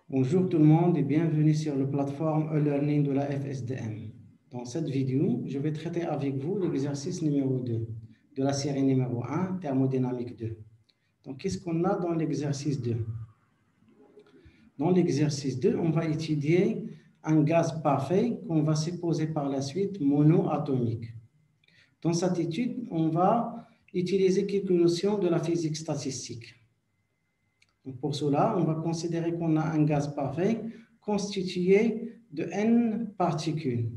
Bonjour tout le monde et bienvenue sur la plateforme e-learning de la FSDM. Dans cette vidéo, je vais traiter avec vous l'exercice numéro 2 de la série numéro 1, thermodynamique 2. Donc, qu'est-ce qu'on a dans l'exercice 2? Dans l'exercice 2, on va étudier un gaz parfait qu'on va supposer par la suite monoatomique. Dans cette étude, on va utiliser quelques notions de la physique statistique. Donc pour cela, on va considérer qu'on a un gaz parfait constitué de n particules,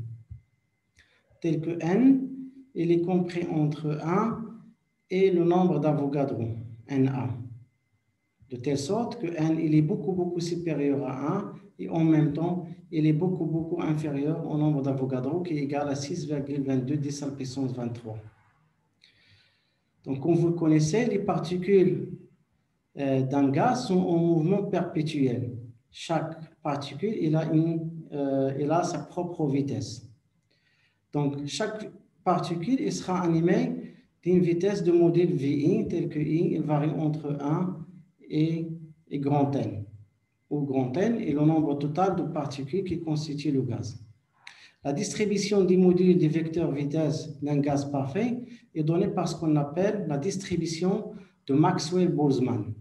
tel que n, il est compris entre 1 et le nombre d'Avogadro, Na, de telle sorte que n il est beaucoup supérieur à 1 et en même temps, il est beaucoup inférieur au nombre d'Avogadro qui est égal à 6,22 10 à la puissance 23. Donc, comme vous le connaissez, les particules d'un gaz sont en mouvement perpétuel. Chaque particule il a sa propre vitesse. Donc, chaque particule il sera animée d'une vitesse de modèle VI, tel que I il varie entre 1 et grand N, où grand N est le nombre total de particules qui constituent le gaz. La distribution des modules des vecteurs vitesse d'un gaz parfait est donnée par ce qu'on appelle la distribution de Maxwell-Boltzmann.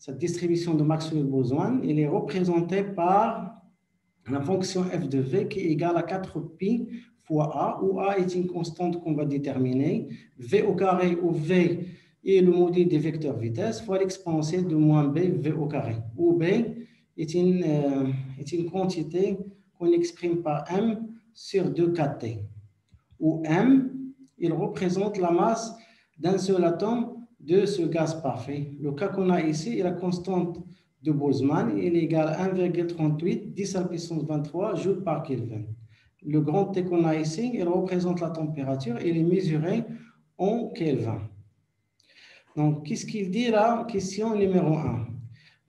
Cette distribution de Maxwell-Boltzmann elle est représentée par la fonction f de v qui est égale à 4pi fois a, où a est une constante qu'on va déterminer, v au carré où v est le module des vecteurs vitesse fois l'exponentielle de moins b v au carré, où b est une quantité qu'on exprime par m sur 2kt, où m il représente la masse d'un seul atome de ce gaz parfait. Le cas qu'on a ici est la constante de Boltzmann, il est égal à 1,38 10 à la puissance 23 joules par Kelvin. Le grand T qu'on a ici, il représente la température, il est mesuré en Kelvin. Donc, qu'est-ce qu'il dit là? Question numéro 1.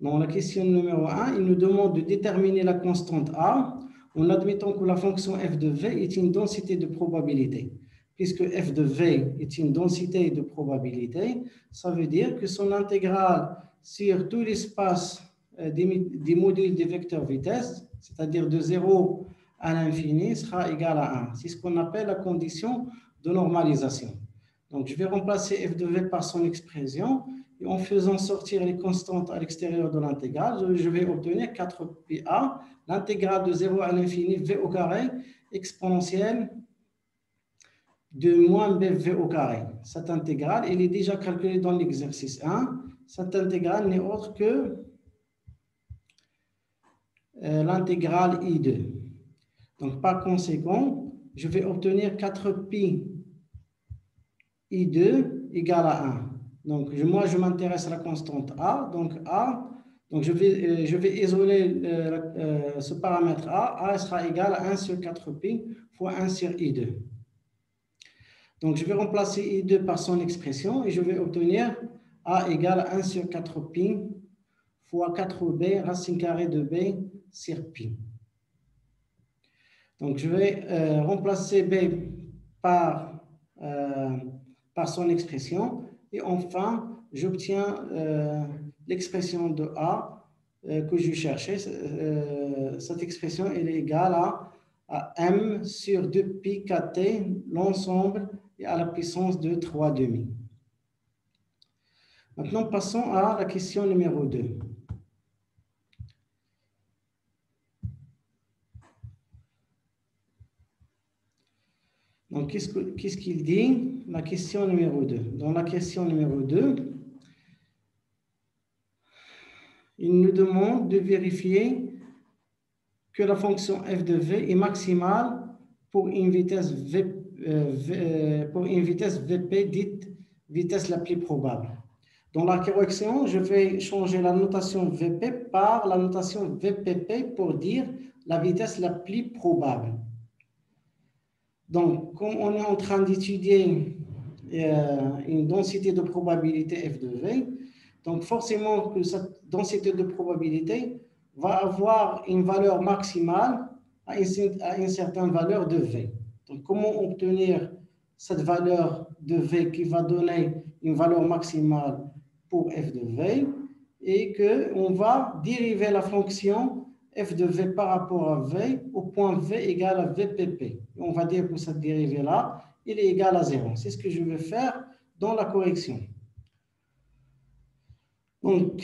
Dans la question numéro 1, il nous demande de déterminer la constante A en admettant que la fonction f de v est une densité de probabilité. Puisque f de v est une densité de probabilité, ça veut dire que son intégrale sur tout l'espace des modules des vecteurs vitesse, c'est-à-dire de 0 à l'infini, sera égale à 1. C'est ce qu'on appelle la condition de normalisation. Donc, je vais remplacer f de v par son expression et en faisant sortir les constantes à l'extérieur de l'intégrale, je vais obtenir 4pi, l'intégrale de 0 à l'infini v au carré exponentielle de moins bv au carré. Cette intégrale, elle est déjà calculée dans l'exercice 1. Cette intégrale n'est autre que l'intégrale I2. Donc, par conséquent, je vais obtenir 4pi I2 égale à 1. Donc, moi, je m'intéresse à la constante A. Donc, je vais isoler ce paramètre A. A sera égal à 1 sur 4pi fois 1 sur I2. Donc, je vais remplacer I2 par son expression et je vais obtenir A égale à 1 sur 4pi fois 4b racine carrée de b sur pi. Donc, je vais remplacer b par son expression. Et enfin, j'obtiens l'expression de A que je cherchais. Cette expression elle est égale à m sur 2pi kt, l'ensemble est à la puissance de 3 demi. Maintenant, passons à la question numéro 2. Donc, qu'est-ce qu'il dit? La question numéro 2. Dans la question numéro 2, il nous demande de vérifier que la fonction f de v est maximale pour une vitesse vp dite vitesse la plus probable. Dans la correction, je vais changer la notation vp par la notation vpp pour dire la vitesse la plus probable. Donc, comme on est en train d'étudier une densité de probabilité f de v, donc forcément que cette densité de probabilité va avoir une valeur maximale à une certaine valeur de v. Donc, comment obtenir cette valeur de v qui va donner une valeur maximale pour f de v? et qu'on va dériver la fonction f de v par rapport à v au point v égale à vpp. On va dire que cette dérivée-là, il est égal à 0. C'est ce que je vais faire dans la correction. Donc,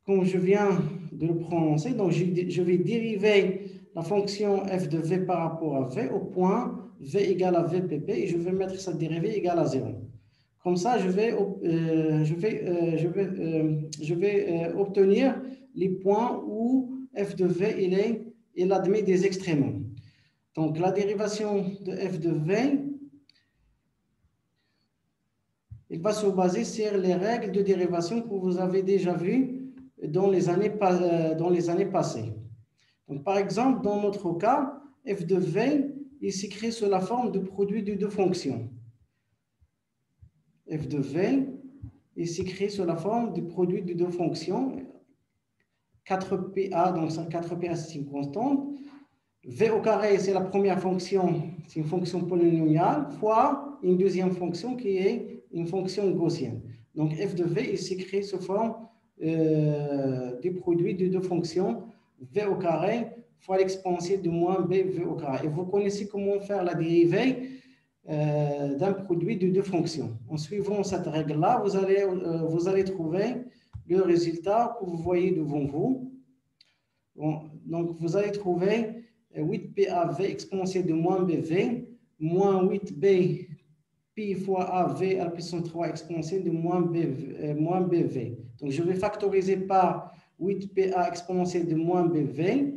comme je viens de le prononcer, donc je vais dériver la fonction f de v par rapport à v au point v égale à vpp et je vais mettre cette dérivée égale à 0. Comme ça, je vais obtenir les points où f de v il admet des extrémums. Donc, la dérivation de f de v, il va se baser sur les règles de dérivation que vous avez déjà vues dans les années passées. Donc, par exemple, dans notre cas, f de v, il s'écrit sous la forme de produit de deux fonctions. F de v, il s'écrit sous la forme du produit de deux fonctions. 4PA, donc 4PA, c'est une constante. V au carré, c'est la première fonction, c'est une fonction polynomiale, fois une deuxième fonction qui est une fonction gaussienne. Donc, f de v, il s'écrit sous forme du produit de deux fonctions, v au carré fois l'exponentielle de moins b v au carré. Et vous connaissez comment faire la dérivée d'un produit de deux fonctions. En suivant cette règle-là, vous allez trouver le résultat que vous voyez devant vous. Bon, donc, vous allez trouver 8PAV exponentielle de moins BV moins 8B pi fois AV à la puissance 3 exponentielle de moins BV. Donc, je vais factoriser par 8PA exponentielle de moins BV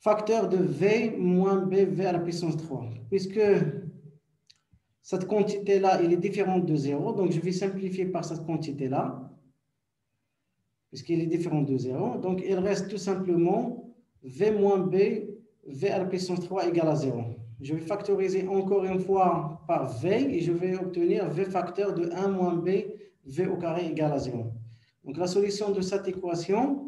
facteur de V moins BV à la puissance 3. Puisque cette quantité-là, elle est différente de 0, donc je vais simplifier par cette quantité-là, puisqu'elle est différente de 0. Donc, il reste tout simplement V moins B, V à la puissance 3 égale à 0. Je vais factoriser encore une fois par V et je vais obtenir V facteur de 1 moins B, V au carré égale à 0. Donc, la solution de cette équation,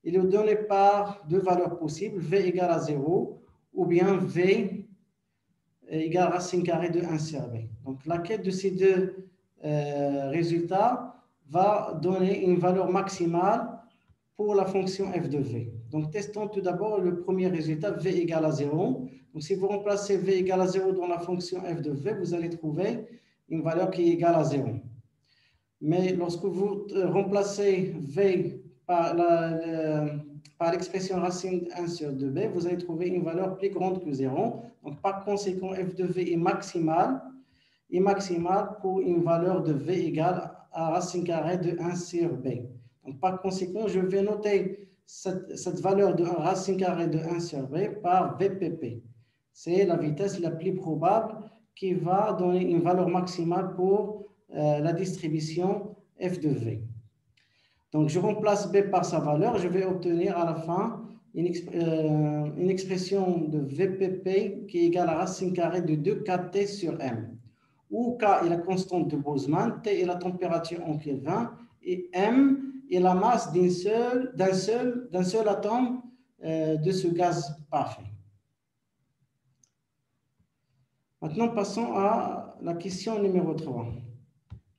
il est donné par deux valeurs possibles, V égale à 0 ou bien V égale racine carrée de 1 sur B. Donc, laquelle de ces deux résultats va donner une valeur maximale pour la fonction f de v. Donc, testons tout d'abord le premier résultat, v égale à 0. Donc, si vous remplacez v égale à 0 dans la fonction f de v, vous allez trouver une valeur qui est égale à 0. Mais lorsque vous remplacez v par l'expression racine 1 sur 2b, vous allez trouver une valeur plus grande que 0. Donc, par conséquent, f de v est maximale pour une valeur de v égale à racine carrée de 1 sur b. Donc, par conséquent, je vais noter cette valeur de racine carrée de 1 sur b par vpp. C'est la vitesse la plus probable qui va donner une valeur maximale pour la distribution f de v. Donc, je remplace b par sa valeur. Je vais obtenir à la fin une expression de vpp qui est égale à racine carrée de 2kt sur m, où k est la constante de Boltzmann, t est la température en Kelvin et m est la masse d'un seul atome de ce gaz parfait. Maintenant, passons à la question numéro 3.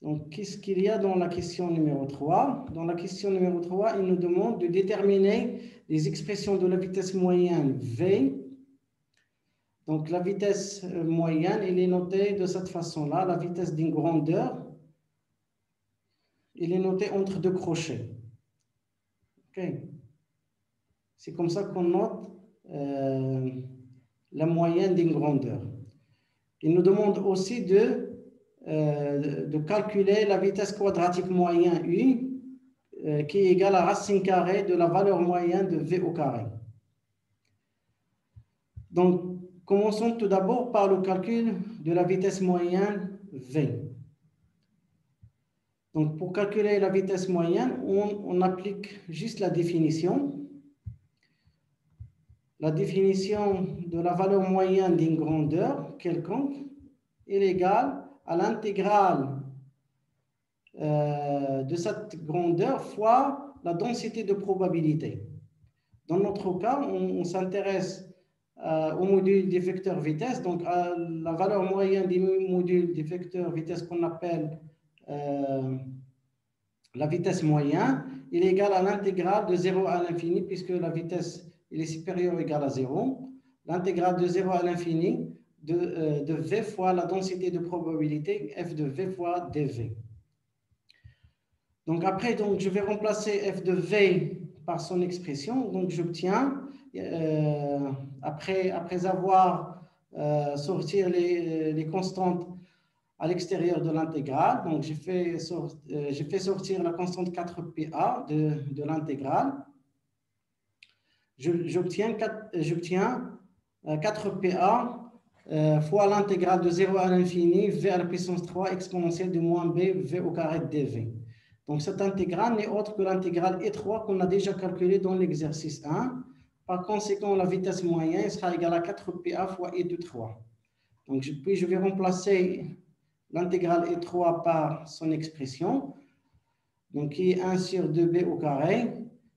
Donc, qu'est-ce qu'il y a dans la question numéro 3? Dans la question numéro 3, il nous demande de déterminer les expressions de la vitesse moyenne V. Donc, la vitesse moyenne, elle est notée de cette façon-là. La vitesse d'une grandeur, elle est notée entre deux crochets. Okay. C'est comme ça qu'on note la moyenne d'une grandeur. Il nous demande aussi de calculer la vitesse quadratique moyenne U qui est égale à racine carrée de la valeur moyenne de V au carré. Donc, commençons tout d'abord par le calcul de la vitesse moyenne V. Donc, pour calculer la vitesse moyenne, on applique juste la définition. La définition de la valeur moyenne d'une grandeur quelconque est égale à l'intégrale de cette grandeur fois la densité de probabilité. Dans notre cas, on s'intéresse au module des vecteurs vitesse, donc à la valeur moyenne du module des vecteurs vitesse qu'on appelle la vitesse moyenne, il est égal à l'intégrale de 0 à l'infini, puisque la vitesse il est supérieure ou égale à 0. L'intégrale de 0 à l'infini de V fois la densité de probabilité f de V fois dV. Donc après, donc, je vais remplacer f de V par son expression. Donc j'obtiens, après avoir sorti les constantes à l'extérieur de l'intégrale, donc j'ai fait sortir la constante 4PA de l'intégrale. J'obtiens 4PA fois l'intégrale de 0 à l'infini V à la puissance 3 exponentielle de moins B V au carré de dV. Donc cette intégrale n'est autre que l'intégrale E3 qu'on a déjà calculée dans l'exercice 1. Par conséquent, la vitesse moyenne sera égale à 4PA fois E de 3. Donc puis je vais remplacer l'intégrale E3 par son expression, donc qui est 1 sur 2B au carré.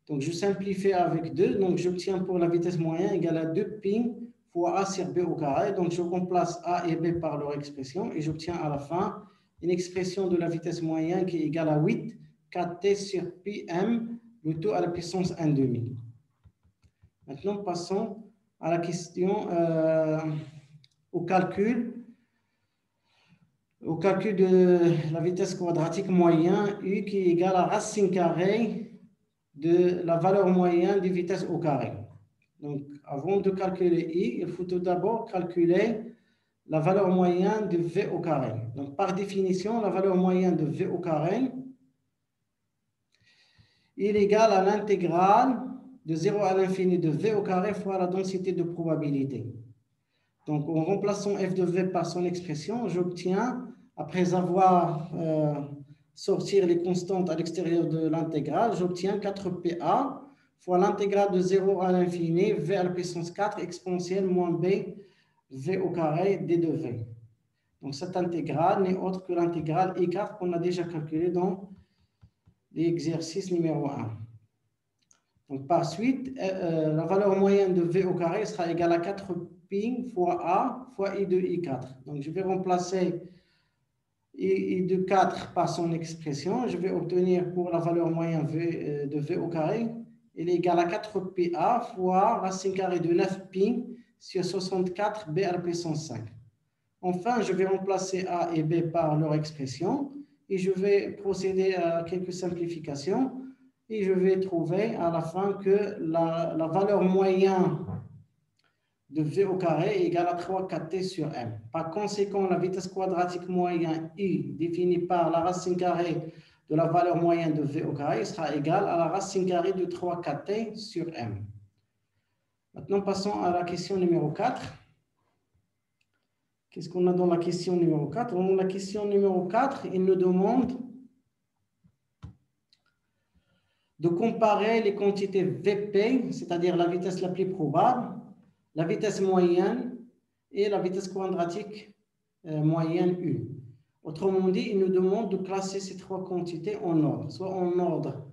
Donc je simplifie avec 2, donc j'obtiens pour la vitesse moyenne égale à 2π fois A sur B au carré. Donc je remplace A et B par leur expression et j'obtiens à la fin une expression de la vitesse moyenne qui est égale à 8 4T sur πm, le tout à la puissance 1/2. Maintenant, passons à la question, au calcul de la vitesse quadratique moyenne U qui est égale à racine carrée de la valeur moyenne de vitesse au carré. Donc, avant de calculer I, il faut tout d'abord calculer la valeur moyenne de V au carré. Donc, par définition, la valeur moyenne de V au carré est égale à l'intégrale de 0 à l'infini de V au carré fois la densité de probabilité. Donc, en remplaçant f de V par son expression, j'obtiens, après avoir sorti les constantes à l'extérieur de l'intégrale, j'obtiens 4PA fois l'intégrale de 0 à l'infini V à la puissance 4 exponentielle moins B V au carré d de V. Donc, cette intégrale n'est autre que l'intégrale I4 qu'on a déjà calculée dans l'exercice numéro 1. Donc, par suite, la valeur moyenne de V au carré sera égale à 4π fois A fois I de I4. Donc, je vais remplacer I de 4 par son expression. Je vais obtenir pour la valeur moyenne de V au carré, il est égal à 4πA fois racine carrée de 9π sur 64B à la puissance 5. Enfin, je vais remplacer A et B par leur expression et je vais procéder à quelques simplifications. Et je vais trouver à la fin que la valeur moyenne de V au carré est égale à 3 4T sur M. Par conséquent, la vitesse quadratique moyenne I définie par la racine carrée de la valeur moyenne de V au carré sera égale à la racine carrée de 3 4T sur M. Maintenant, passons à la question numéro 4. Qu'est-ce qu'on a dans la question numéro 4? Dans la question numéro 4, il nous demande de comparer les quantités Vp, c'est-à-dire la vitesse la plus probable, la vitesse moyenne et la vitesse quadratique moyenne U. Autrement dit, il nous demande de classer ces trois quantités en ordre, soit en ordre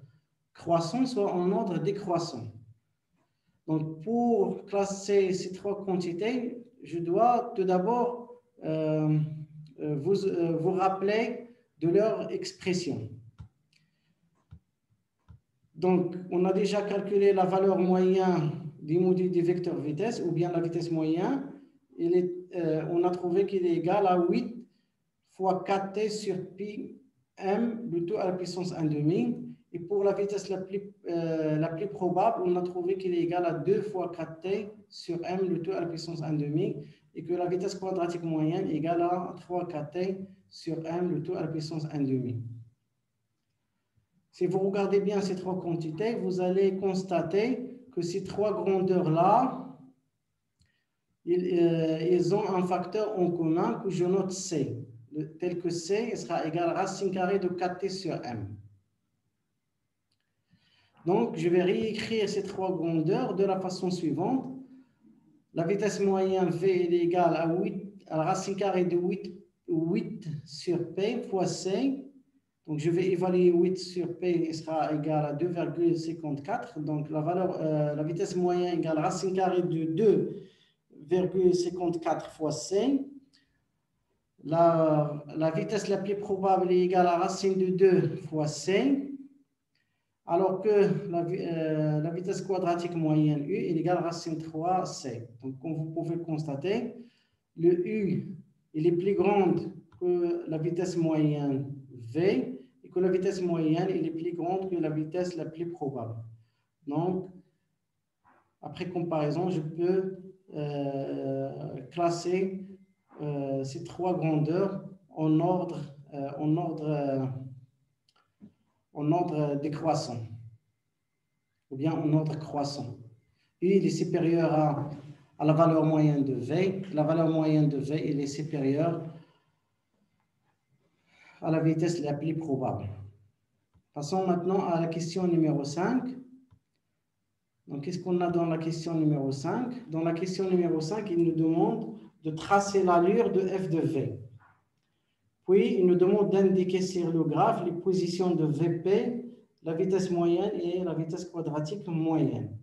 croissant, soit en ordre décroissant. Donc, pour classer ces trois quantités, je dois tout d'abord vous rappeler de leur expression. Donc, on a déjà calculé la valeur moyenne du module du vecteur vitesse, ou bien la vitesse moyenne. On a trouvé qu'il est égal à 8 fois 4t sur pi m, le tout à la puissance 1/2. Et pour la vitesse la plus probable, on a trouvé qu'il est égal à 2 fois 4t sur m, le tout à la puissance 1/2. Et que la vitesse quadratique moyenne est égale à 3 4t sur m, le tout à la puissance 1/2. Si vous regardez bien ces trois quantités, vous allez constater que ces trois grandeurs-là, ils ont un facteur en commun que je note C, tel que C sera égal à racine carrée de 4t sur M. Donc, je vais réécrire ces trois grandeurs de la façon suivante. La vitesse moyenne V est égale à la racine carrée de 8 sur P fois C. Donc, je vais évaluer 8 sur P sera égal à 2,54. Donc, la vitesse moyenne égale racine carrée de 2,54 fois C. La vitesse la plus probable est égale à racine de 2 fois C. alors que la vitesse quadratique moyenne U est égale à racine 3C. Donc, comme vous pouvez constater, le U il est plus grand que la vitesse moyenne V et que la vitesse moyenne il est plus grande que la vitesse la plus probable. Donc, après comparaison, je peux classer ces trois grandeurs en ordre décroissant ou bien en ordre croissant. U il est supérieur à la valeur moyenne de V. La valeur moyenne de V il est supérieure à la vitesse la plus probable. Passons maintenant à la question numéro 5. Donc, qu'est-ce qu'on a dans la question numéro 5? Dans la question numéro 5, il nous demande de tracer l'allure de f de v. Puis, il nous demande d'indiquer sur le graphe les positions de Vp, la vitesse moyenne et la vitesse quadratique moyenne.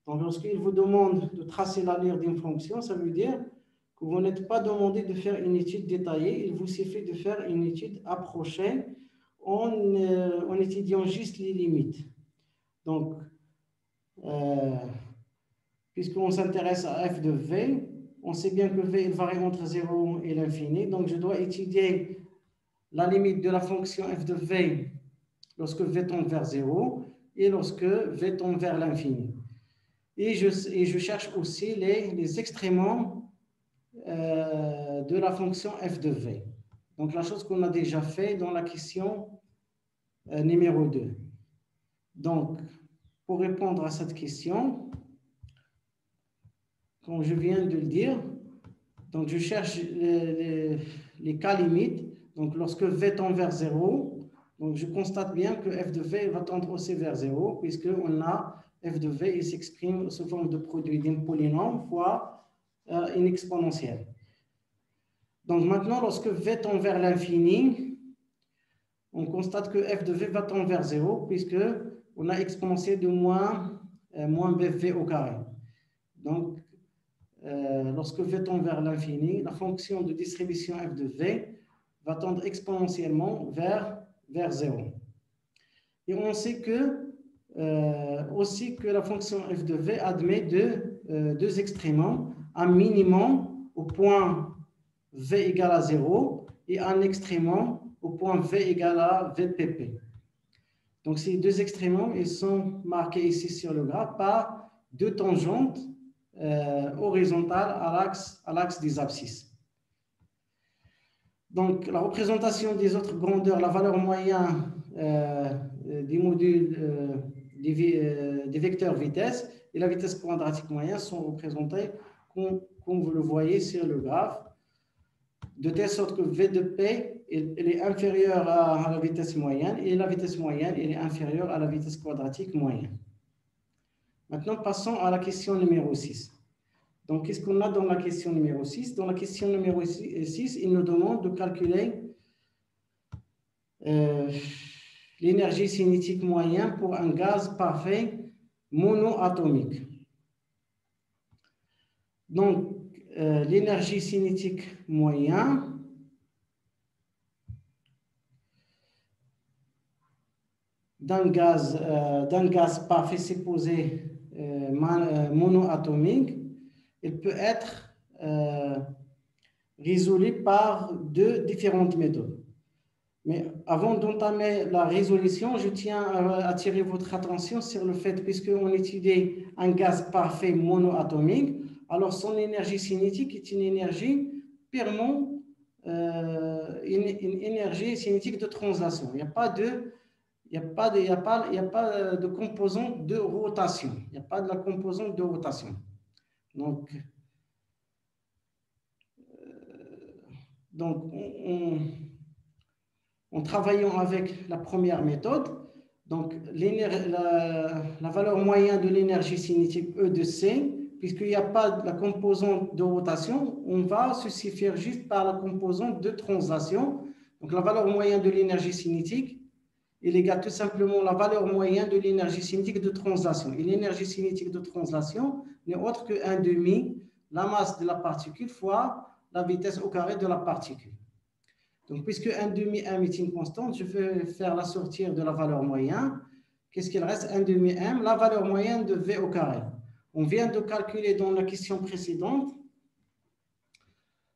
Donc, lorsqu'il vous demande de tracer l'allure d'une fonction, ça veut dire que vous n'êtes pas demandé de faire une étude détaillée, il vous suffit de faire une étude approchée en étudiant juste les limites. Donc, puisqu'on s'intéresse à f de v, on sait bien que v il varie entre 0 et l'infini, donc je dois étudier la limite de la fonction f de v lorsque v tend vers 0 et lorsque v tend vers l'infini. Et je cherche aussi les extréments de la fonction f de v. Donc la chose qu'on a déjà fait dans la question numéro 2. Donc, pour répondre à cette question, comme je viens de le dire, donc je cherche les cas limites. Donc, lorsque v tend vers 0, donc je constate bien que f de v va tendre aussi vers 0, puisqu'on a f de v, il s'exprime sous forme de produit d'un polynôme fois une exponentielle. Donc, maintenant, lorsque v tend vers l'infini, on constate que f de v va tendre vers 0, puisqu'on a exponentielle de moins bv au carré. Donc, lorsque v tend vers l'infini, la fonction de distribution f de v va tendre exponentiellement vers 0. Et on sait aussi que la fonction f de v admet deux extréments, un minimum au point v égale à 0 et un extrément au point v égale à vpp. Donc, ces deux extréments, ils sont marqués ici sur le graphe par deux tangentes horizontales à l'axe des abscisses. Donc, la représentation des autres grandeurs, la valeur moyenne des modules des vecteurs vitesse et la vitesse quadratique moyenne sont représentés comme vous le voyez sur le graphe, de telle sorte que v de p elle est inférieure à la vitesse moyenne et la vitesse moyenne elle est inférieure à la vitesse quadratique moyenne. Maintenant, passons à la question numéro 6. Donc, qu'est-ce qu'on a dans la question numéro 6? Dans la question numéro 6, il nous demande de calculer l'énergie cinétique moyenne pour un gaz parfait monoatomique. Donc, l'énergie cinétique moyenne d'un gaz parfait supposé monoatomique, il peut être résolu par deux différentes méthodes. Mais avant d'entamer la résolution, je tiens à attirer votre attention sur le fait, puisqu'on étudie un gaz parfait monoatomique, alors son énergie cinétique est une énergie purement une énergie cinétique de translation. Il n'y a pas de composante de rotation. Il n'y a pas de la composante de rotation. Donc en travaillant avec la première méthode, donc la valeur moyenne de l'énergie cinétique E de C, puisqu'il n'y a pas de la composante de rotation, on va se suffire juste par la composante de translation. Donc la valeur moyenne de l'énergie cinétique, il égale tout simplement la valeur moyenne de l'énergie cinétique de translation. Et l'énergie cinétique de translation n'est autre que 1/2 la masse de la particule fois la vitesse au carré de la particule. Donc, puisque 1/2 est une constante, je vais faire la sortir de la valeur moyenne, qu'est-ce qu'il reste? 1 demi m, la valeur moyenne de V au carré. On vient de calculer dans la question précédente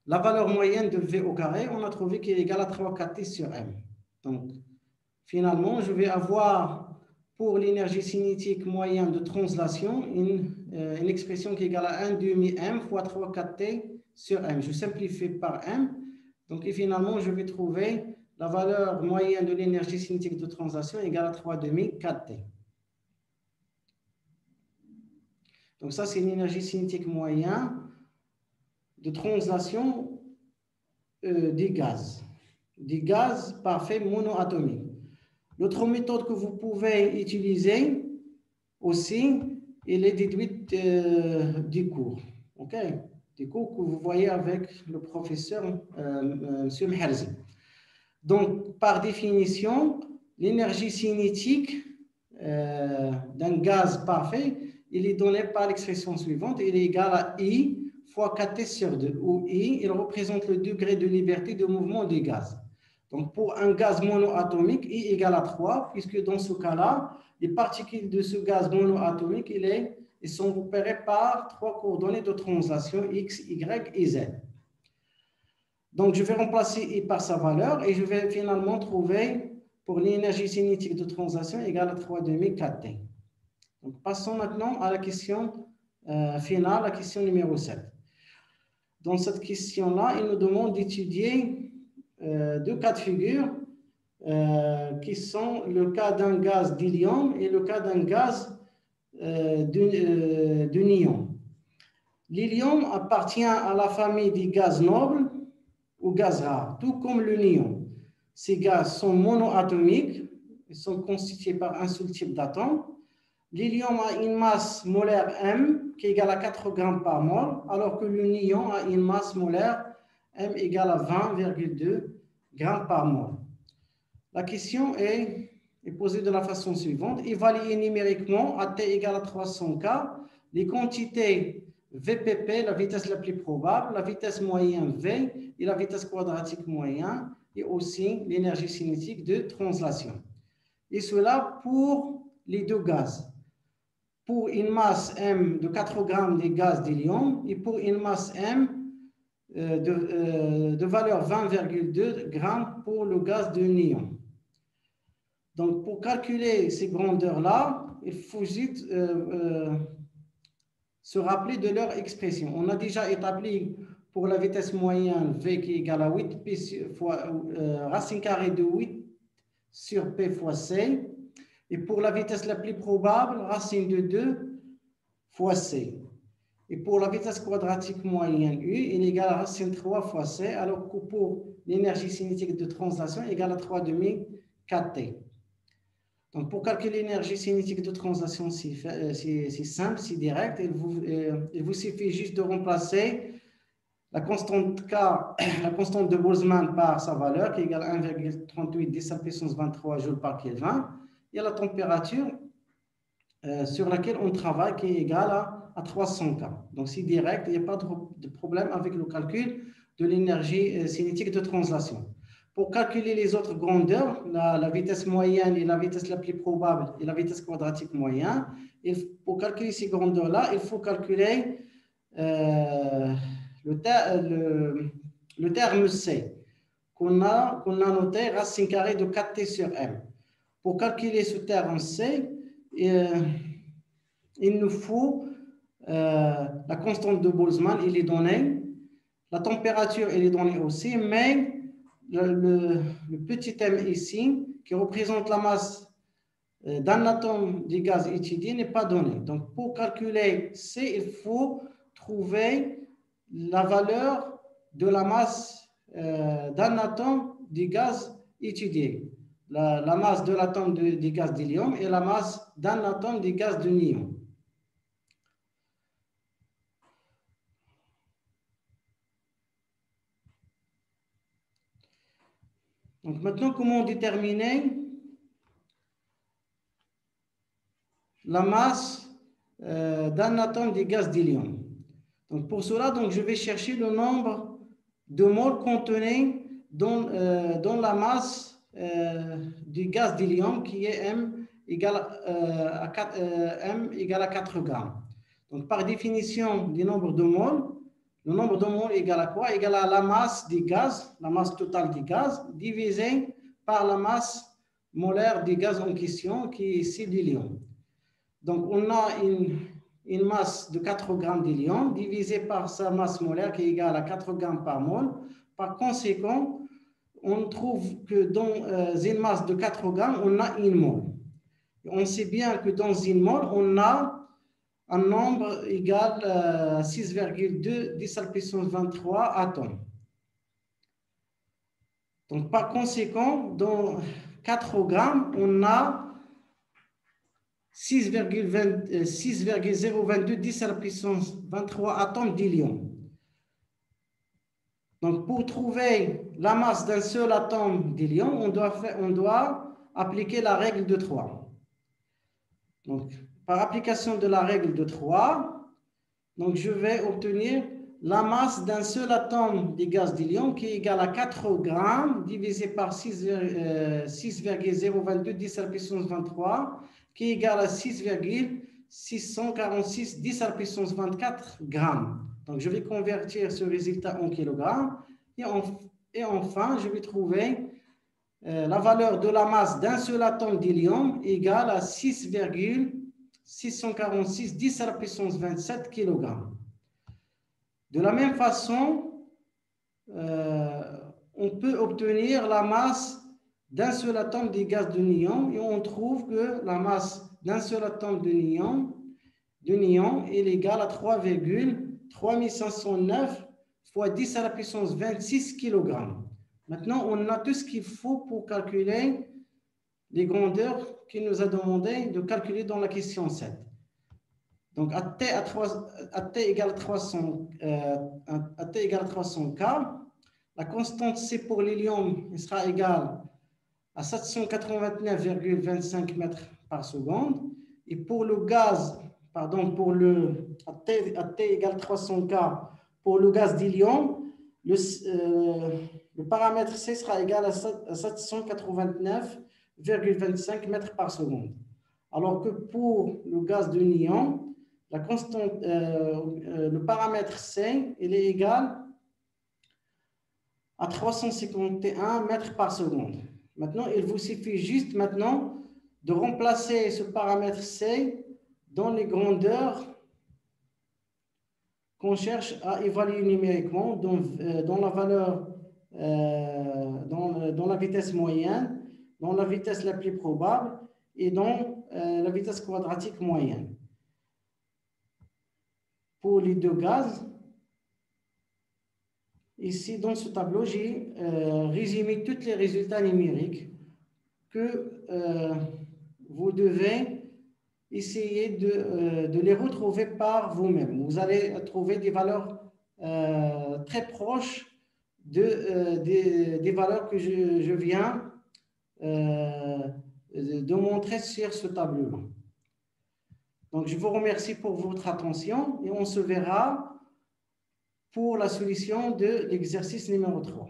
la valeur moyenne de V au carré. On a trouvé qu'il est égal à 3/4t sur m. Donc, finalement, je vais avoir pour l'énergie cinétique moyenne de translation une expression qui est égale à 1 demi m fois 3/4t sur m. Je simplifie par m. Donc, et finalement, je vais trouver la valeur moyenne de l'énergie cinétique de translation égale à 3 demi 4t. Donc, ça, c'est l'énergie cinétique moyenne de translation des gaz parfaits monoatomiques. L'autre méthode que vous pouvez utiliser aussi, elle est déduite du cours. OK? Des cours que vous voyez avec le professeur M. Mherzi. Donc, par définition, l'énergie cinétique d'un gaz parfait, il est donné par l'expression suivante. Il est égal à I fois 4T sur 2, où I, il représente le degré de liberté de mouvement du gaz. Donc, pour un gaz monoatomique, I égale à 3, puisque dans ce cas-là, les particules de ce gaz monoatomique, ils sont repérées par 3 coordonnées de translation X, Y et Z. Donc, je vais remplacer I par sa valeur et je vais finalement trouver pour l'énergie cinétique de translation égale à 3 demi 4T. Donc, passons maintenant à la question finale, la question numéro 7. Dans cette question-là, il nous demande d'étudier deux cas de figure qui sont le cas d'un gaz d'hélium et le cas d'un gaz de néon. L'hélium appartient à la famille des gaz nobles ou gaz rares, tout comme le néon. Ces gaz sont monoatomiques, ils sont constitués par un seul type d'atome. L'hélium a une masse molaire M qui est égale à 4 grammes par mol, alors que le néon a une masse molaire M égale à 20,2 grammes par mol. La question est posée de la façon suivante. Évaluer numériquement à T égale à 300K les quantités VPP, la vitesse la plus probable, la vitesse moyenne V et la vitesse quadratique moyenne, et aussi l'énergie cinétique de translation. Et cela pour les deux gaz. Pour une masse M de 4 grammes des gaz d'hélium et pour une masse M de valeur 20,2 grammes pour le gaz de néon. Donc, pour calculer ces grandeurs-là, il faut juste se rappeler de leur expression. On a déjà établi pour la vitesse moyenne V qui est égale à 8P fois racine carrée de 8 sur P fois C. Et pour la vitesse la plus probable, racine de 2 fois C. Et pour la vitesse quadratique moyenne U, il est égal à racine 3 fois C, alors que pour l'énergie cinétique de translation, égale à 3 demi 4T. Donc, pour calculer l'énergie cinétique de translation, c'est simple, c'est direct. Il vous suffit juste de remplacer la constante K, la constante de Boltzmann par sa valeur, qui est égale à 1,38 10 à la puissance 23 joules par Kelvin, et la température sur laquelle on travaille, qui est égale à 300 K. Donc, c'est direct, il n'y a pas de problème avec le calcul de l'énergie cinétique de translation. Pour calculer les autres grandeurs, la vitesse moyenne et la vitesse la plus probable et la vitesse quadratique moyenne, pour calculer ces grandeurs-là, il faut calculer le terme C, qu'on a noté racine carrée de 4T sur M. Pour calculer ce terme C, il nous faut la constante de Boltzmann, il est donné, la température, elle est donnée aussi, mais le petit m ici, qui représente la masse d'un atome du gaz étudié, n'est pas donné. Donc, pour calculer C, il faut trouver la valeur de la masse d'un atome du gaz étudié. La masse de l'atome du gaz d'hélium et la masse d'un atome du gaz de néon. Donc maintenant, comment déterminer la masse d'un atome du gaz d'hélium? Donc pour cela, je vais chercher le nombre de moles contenus dans la masse du gaz d'hélium qui est M égale à 4, M égale à 4 grammes. Donc, par définition du nombre de moles, le nombre de moles égale à quoi? Égale à la masse du gaz, la masse totale du gaz, divisée par la masse molaire du gaz en question, qui est ici l'hélium. Donc, on a une masse de 4 grammes d'hélium divisée par sa masse molaire qui est égale à 4 grammes par mole. Par conséquent, on trouve que dans une masse de 4 grammes, on a une mole. On sait bien que dans une mole, on a un nombre égal à 6,2 10 à la puissance 23 atomes. Donc, par conséquent, dans 4 grammes, on a 6,022 10 à la puissance 23 atomes d'hélium. Donc, pour trouver la masse d'un seul atome d'hélium, on doit appliquer la règle de 3. Donc, par application de la règle de 3, donc je vais obtenir la masse d'un seul atome de gaz d'hélium qui est égal à 4 grammes divisé par 6,022 10 à la puissance 23 qui est égal à 6,646 10 à la puissance 24 grammes. Donc, je vais convertir ce résultat en kilogrammes et enfin, je vais trouver la valeur de la masse d'un seul atome d'hélium égale à 6,646 10 à la puissance 27 kg. De la même façon, on peut obtenir la masse d'un seul atome de gaz de néon et on trouve que la masse d'un seul atome de néon est égale à 3,3509 fois 10 à la puissance 26 kg. Maintenant, on a tout ce qu'il faut pour calculer les grandeurs qu'il nous a demandé de calculer dans la question 7. Donc, à t égale 300 K, la constante C pour l'hélium sera égale à 789,25 mètres par seconde. Et pour le gaz, à t égale 300 K, pour le gaz d'hélium, le paramètre C sera égal à 789,25 mètres par seconde. Alors que pour le gaz de néon, la constante, le paramètre C, il est égal à 351 mètres par seconde. Maintenant, il vous suffit juste maintenant de remplacer ce paramètre C dans les grandeurs qu'on cherche à évaluer numériquement dans la valeur, dans la vitesse moyenne, dans la vitesse la plus probable et dans la vitesse quadratique moyenne. Pour les deux gaz, ici dans ce tableau, j'ai résumé tous les résultats numériques que vous devez essayer de les retrouver par vous-même. Vous allez trouver des valeurs très proches des valeurs que je viens de montrer sur ce tableau-là. Donc, je vous remercie pour votre attention et on se verra pour la solution de l'exercice numéro 3.